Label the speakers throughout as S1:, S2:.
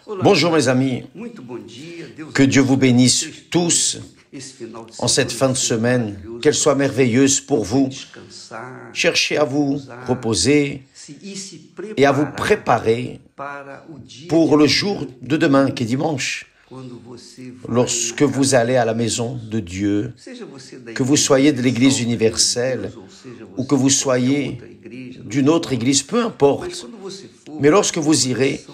S1: Bonjour mes amis, que Dieu vous bénisse tous en cette fin de semaine, qu'elle soit merveilleuse pour vous. Cherchez à vous reposer et à vous préparer pour le jour de demain qui est dimanche. Lorsque vous allez à la maison de Dieu, que vous soyez de l'Église universelle ou que vous soyez d'une autre Église, peu importe. Mais lorsque vous irez,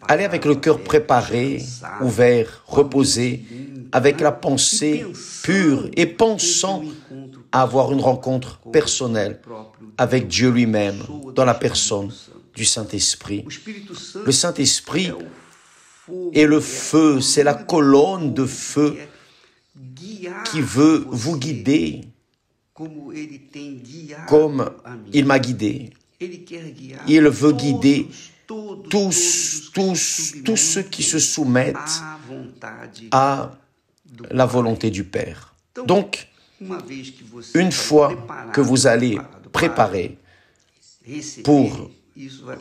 S1: allez avec le cœur préparé, ouvert, reposé, avec la pensée pure et pensant à avoir une rencontre personnelle avec Dieu lui-même dans la personne du Saint-Esprit. Le Saint-Esprit est le feu, c'est la colonne de feu qui veut vous guider comme il m'a guidé. Il veut guider tous ceux qui se soumettent à la volonté du Père. Donc, une fois que vous allez préparer pour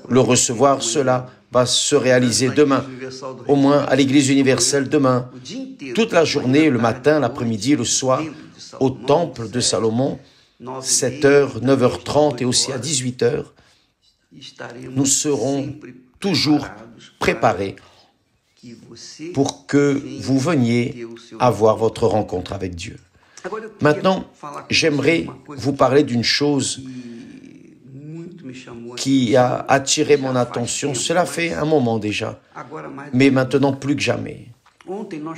S1: le recevoir, cela va se réaliser demain, au moins à l'Église universelle demain, toute la journée, le matin, l'après-midi, le soir, au temple de Salomon, 7h, 9h30 et aussi à 18h, nous serons toujours préparés pour que vous veniez avoir votre rencontre avec Dieu. Maintenant, j'aimerais vous parler d'une chose qui a attiré mon attention. Cela fait un moment déjà, mais maintenant plus que jamais.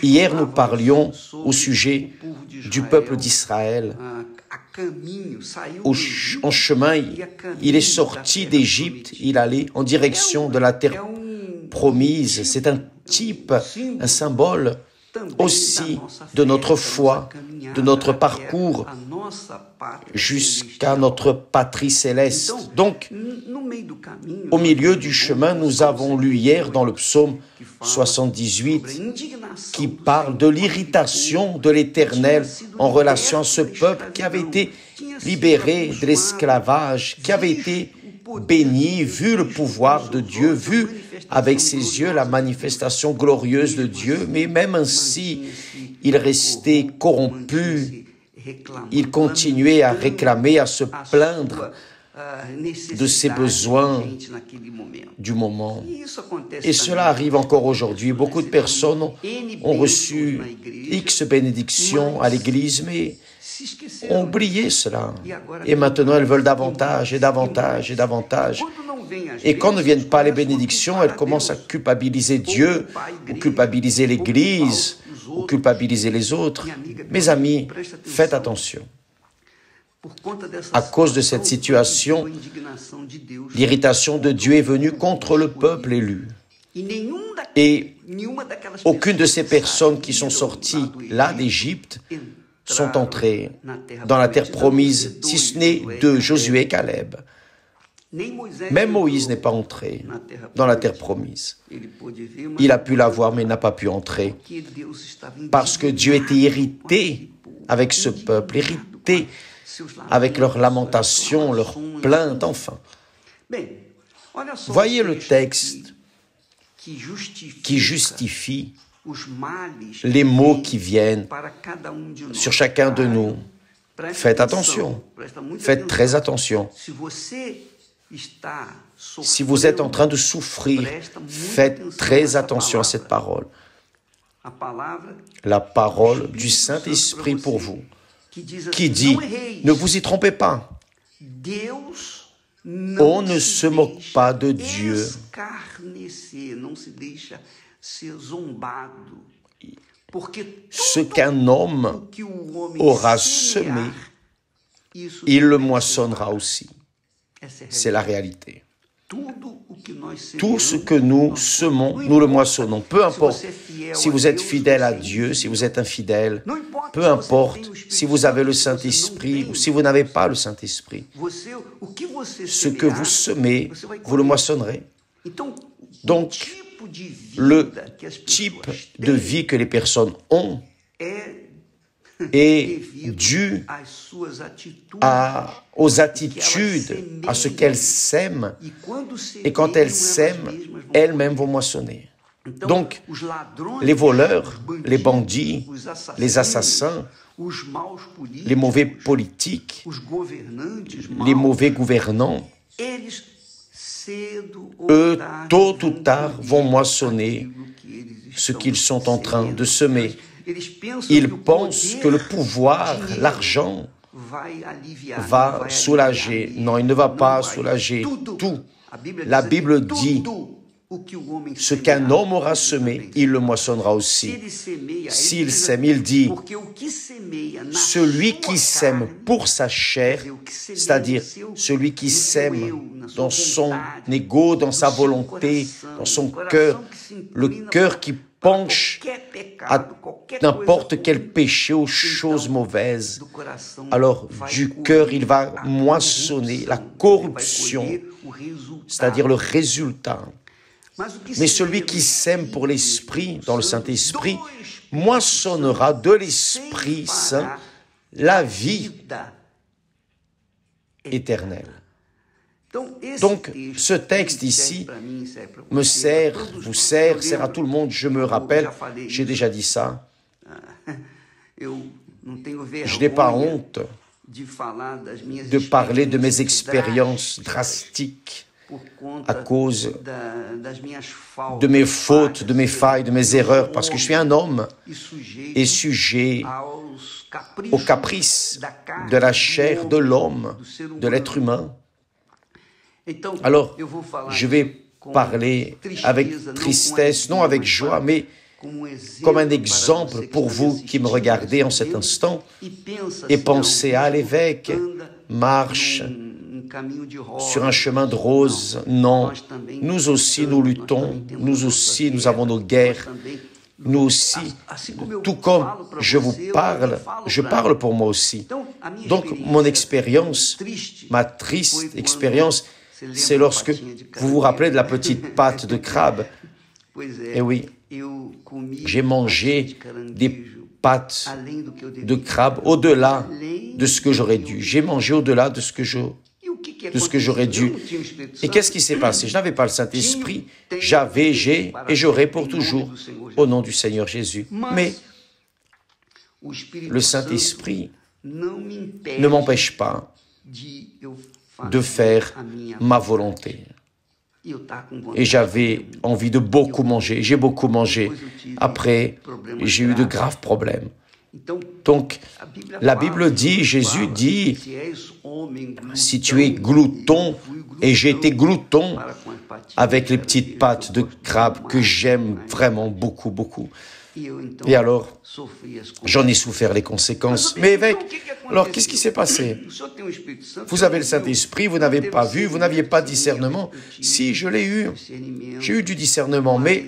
S1: Hier, nous parlions au sujet du peuple d'Israël. En chemin, il est sorti d'Égypte, il allait en direction de la terre promise. C'est un type, un symbole aussi de notre foi, de notre parcours jusqu'à notre patrie céleste. Donc, au milieu du chemin, nous avons lu hier dans le psaume 78 qui parle de l'irritation de l'Éternel en relation à ce peuple qui avait été libéré de l'esclavage, qui avait été béni, vu le pouvoir de Dieu, vu avec ses yeux la manifestation glorieuse de Dieu, mais même ainsi, il restait corrompu, il continuait à réclamer, à se plaindre de ses besoins du moment. Et cela arrive encore aujourd'hui. Beaucoup de personnes ont reçu X bénédictions à l'Église, mais ont oublié cela. Et maintenant, elles veulent davantage et davantage et davantage. Et quand ne viennent pas les bénédictions, elles commencent à culpabiliser Dieu, ou culpabiliser l'Église, ou culpabiliser les autres. Mes amis, faites attention. À cause de cette situation, l'irritation de Dieu est venue contre le peuple élu. Et aucune de ces personnes qui sont sorties là d'Égypte sont entrées dans la terre promise, si ce n'est de Josué et Caleb. Même Moïse n'est pas entré dans la terre promise. Il a pu la voir, mais n'a pas pu entrer. Parce que Dieu était irrité avec ce peuple, irrité avec leurs lamentations, leurs plaintes, enfin. Voyez le texte qui justifie les mots qui viennent sur chacun de nous. Faites attention, faites très attention. Si vous êtes en train de souffrir, faites très attention à cette parole. La parole du Saint-Esprit pour vous, qui dit, ne vous y trompez pas. On ne se moque pas de Dieu. Ce qu'un homme aura semé, il le moissonnera aussi. C'est la réalité. Tout ce que nous semons, nous le moissonnons. Peu importe si vous êtes fidèle à Dieu, si vous êtes infidèle, peu importe si vous avez le Saint-Esprit ou si vous n'avez pas le Saint-Esprit. Ce que vous semez, vous le moissonnerez. Donc, le type de vie que les personnes ont est dû aux attitudes, à ce qu'elles sèment. Et quand elles sèment, elles-mêmes vont moissonner. Donc, les voleurs, les bandits, les assassins, les mauvais politiques, les mauvais gouvernants, eux, tôt ou tard, vont moissonner ce qu'ils sont en train de semer. Ils pensent que le pouvoir, l'argent, va soulager. Non, il ne va pas soulager tout. La Bible dit, ce qu'un homme aura semé, il le moissonnera aussi. S'il sème, il dit, celui qui sème pour sa chair, c'est-à-dire celui qui sème dans son ego, dans sa volonté, dans son cœur, le cœur qui penche à n'importe quel péché ou chose mauvaise, alors du cœur il va moissonner la corruption, c'est-à-dire le résultat. Mais celui qui sème pour l'Esprit, dans le Saint-Esprit, moissonnera de l'Esprit Saint la vie éternelle. Donc, ce texte ici me sert, vous sert, sert à tout le monde. Je me rappelle, j'ai déjà dit ça. Je n'ai pas honte de parler de mes expériences drastiques à cause de mes fautes, de mes failles, de mes erreurs, parce que je suis un homme et sujet aux caprices de la chair de l'homme, de l'être humain. Alors, je vais parler avec tristesse, non avec joie, mais comme un exemple pour vous qui me regardez en cet instant et pensez à l'évêque, marche sur un chemin de rose. Non, nous aussi nous luttons, nous aussi nous avons nos guerres, nous aussi, tout comme je vous parle, je parle pour moi aussi. Donc mon expérience, ma triste expérience, c'est lorsque vous vous rappelez de la petite pâte de crabe. Et oui, j'ai mangé des pâtes de crabe au-delà de ce que j'aurais dû. J'ai mangé au-delà de ce que j'aurais dû. Et qu'est-ce qui s'est passé? Je n'avais pas le Saint-Esprit. J'avais, j'ai et j'aurai pour toujours au nom du Seigneur Jésus. Mais le Saint-Esprit ne m'empêche pas de faire ma volonté. Et j'avais envie de beaucoup manger. J'ai beaucoup mangé. Après, j'ai eu de graves problèmes. Donc, la Bible dit, Jésus dit, si tu es glouton, et j'ai été glouton avec les petites pâtes de crabe que j'aime vraiment beaucoup, beaucoup. Et alors, j'en ai souffert les conséquences. Mais évêque, alors qu'est-ce qui s'est passé? Vous avez le Saint-Esprit, vous n'avez pas vu, vous n'aviez pas de discernement. Si, je l'ai eu. J'ai eu du discernement, mais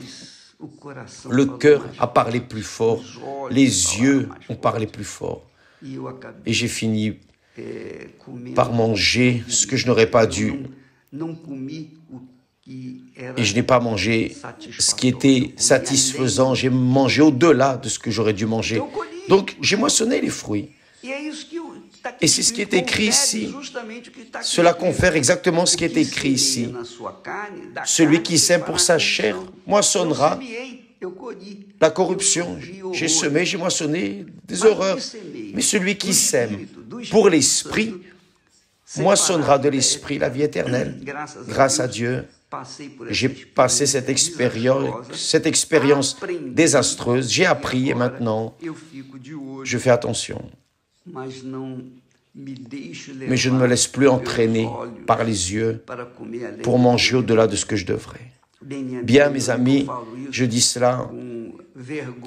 S1: le cœur a parlé plus fort, les yeux ont parlé plus fort. Et j'ai fini par manger ce que je n'aurais pas dû. Et je n'ai pas mangé ce qui était satisfaisant, j'ai mangé au-delà de ce que j'aurais dû manger. Donc, j'ai moissonné les fruits. Et c'est ce qui est écrit ici. Cela confère exactement ce qui est écrit ici. Celui qui sème pour sa chair moissonnera la corruption. J'ai semé, j'ai moissonné des horreurs. Mais celui qui sème pour l'esprit moissonnera de l'esprit la vie éternelle. Grâce à Dieu, j'ai passé cette expérience désastreuse. J'ai appris et maintenant, je fais attention. Mais je ne me laisse plus entraîner par les yeux pour manger au-delà de ce que je devrais. Bien, mes amis, je dis cela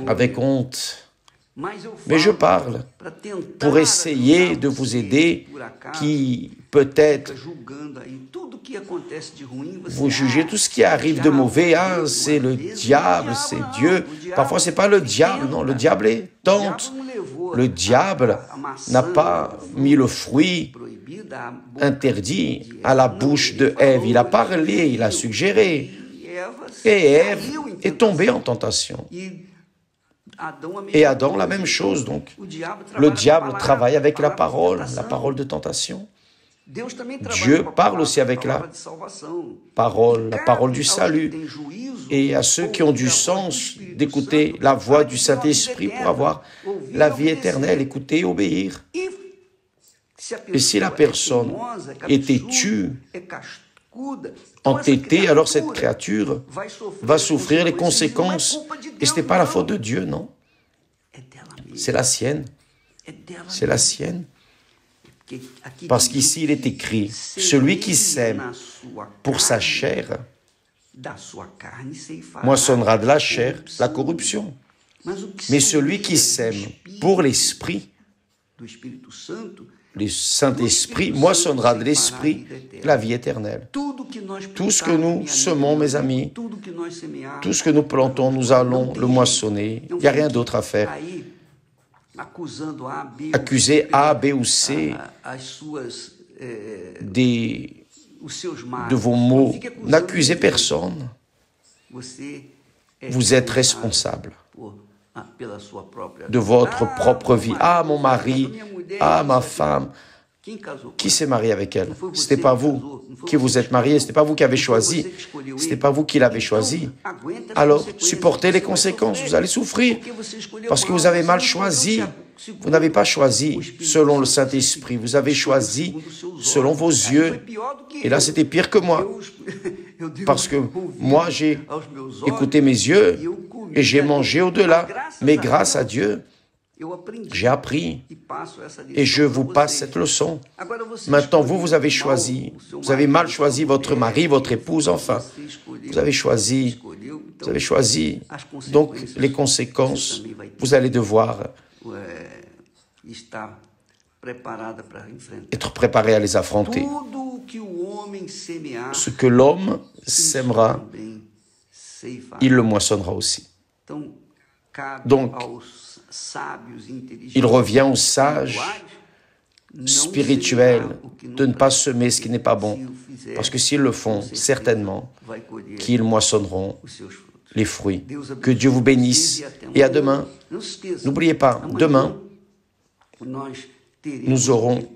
S1: avec honte. Mais je parle pour essayer de vous aider qui, peut-être, vous jugez tout ce qui arrive de mauvais. Ah, c'est le diable, c'est Dieu. Parfois, ce n'est pas le diable, non, le diable est tente. Le diable n'a pas mis le fruit interdit à la bouche de Ève. Il a parlé, il a suggéré. Et Ève est tombée en tentation. Et Adam, la même chose, donc. Le diable travaille avec la parole de tentation. Dieu parle aussi avec la parole du salut. et à ceux qui ont du sens d'écouter la voix du Saint-Esprit pour avoir la vie éternelle, écouter et obéir. Et si la personne est têtue, entêtée, alors cette créature va souffrir les conséquences. Et ce n'est pas la faute de Dieu, non. C'est la sienne. C'est la sienne. Parce qu'ici, il est écrit, celui qui sème pour sa chair moissonnera de la chair la corruption. Mais celui qui sème pour l'Esprit, le Saint-Esprit, moissonnera de l'Esprit la vie éternelle. Tout ce que nous semons, mes amis, tout ce que nous plantons, nous allons le moissonner. Il n'y a rien d'autre à faire. Accuser A, B ou C de vos maux. N'accusez personne. Vous êtes responsable de votre propre vie. Ah, mon mari, ah, ma femme. Qui s'est marié avec elle? Ce n'était pas vous qui vous êtes marié, ce n'était pas vous qui avez choisi, ce n'était pas vous qui l'avez choisi. Alors, supportez les conséquences, vous allez souffrir, parce que vous avez mal choisi. Vous n'avez pas choisi selon le Saint-Esprit, vous avez choisi selon vos yeux. Et là, c'était pire que moi, parce que moi, j'ai écouté mes yeux et j'ai mangé au-delà. Mais grâce à Dieu, j'ai appris et je vous passe cette leçon. Maintenant, vous avez choisi. Vous avez mal choisi votre mari, votre épouse, enfin. Vous avez choisi. Donc, les conséquences, vous allez devoir être préparé à les affronter. Ce que l'homme sèmera, il le moissonnera aussi. Donc, il revient aux sages spirituels de ne pas semer ce qui n'est pas bon, parce que s'ils le font, certainement qu'ils moissonneront les fruits. Que Dieu vous bénisse et à demain. N'oubliez pas, demain, nous aurons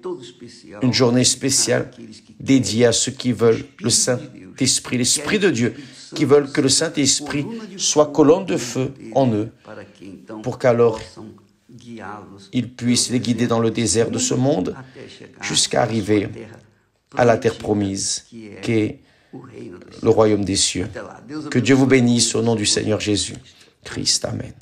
S1: une journée spéciale dédiée à ceux qui veulent le Saint-Esprit, l'Esprit de Dieu, qui veulent que le Saint-Esprit soit colonne de feu en eux, pour qu'alors ils puissent les guider dans le désert de ce monde jusqu'à arriver à la terre promise, qui est le royaume des cieux. Que Dieu vous bénisse au nom du Seigneur Jésus-Christ. Amen.